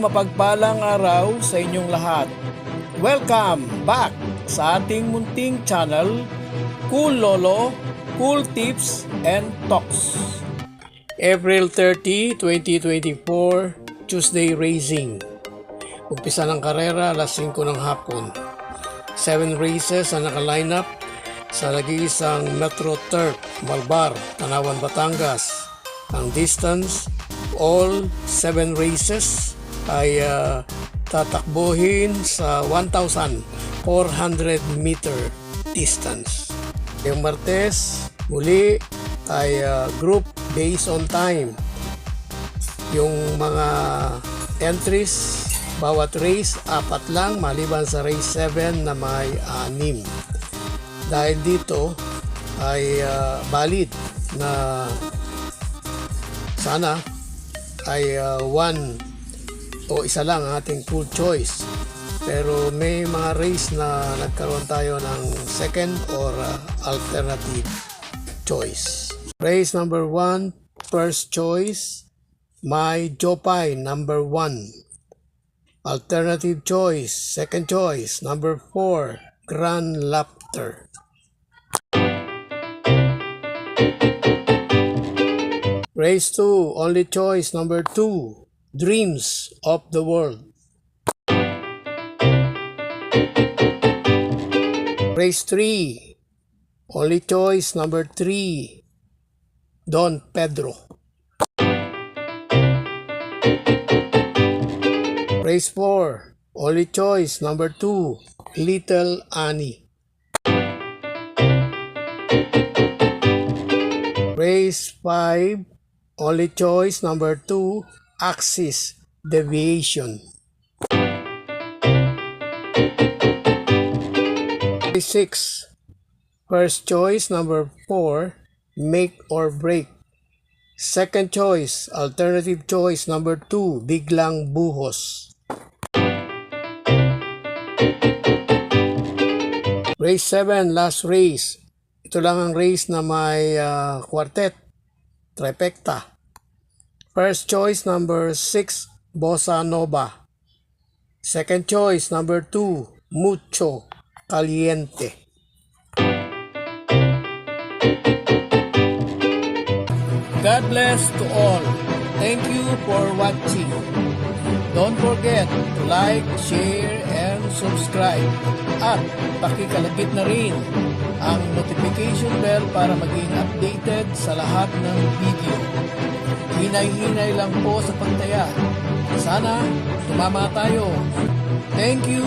mapagpalang araw sa inyong lahat. Welcome back sa ating munting channel, Cool Lolo, Cool Tips and Talks. April 30, 2024, Tuesday Racing. Umpisa ng karera alas 5 ng hapon. 7 races ang naka-line up sa nag-iisang Metro Turf, Malbar, Tanawan, Batangas. Ang distance, all 7 races ay tatakbuhin sa 1,400 meter distance. Yung Martes, muli ay group based on time. Yung mga entries, bawat race, 4 lang maliban sa race 7 na may 6. Dahil dito ay valid na sana ay isa lang ang ating full choice. Pero may mga race na nagkaroon tayo ng second or alternative choice. Race number 1, first choice, my Jopay number 1. Alternative choice, second choice, number 4, Grand Laughter. Race 2, only choice, number 2, Dreams of the World. Race 3, only choice, number 3, Don Pedro. Race 4, only choice, number 2, Little Annie. Race 5, only choice, number 2, Axis Deviation. Race 6, first choice, number 4, Make or Break. Second choice, alternative choice, number 2, Biglang Buhos. Race 7, last race. Ito lang ang race na may quartet, trifecta. First choice, number 6, Bossa Nova. Second choice, number 2, Mucho Caliente. God bless to all. Thank you for watching. Don't forget to like, share, and subscribe. At pakikalagit na rin ang notification bell para maging updated sa lahat ng video. Hinay-hinay lang po sa pagtaya. Sana tumama tayo. Thank you!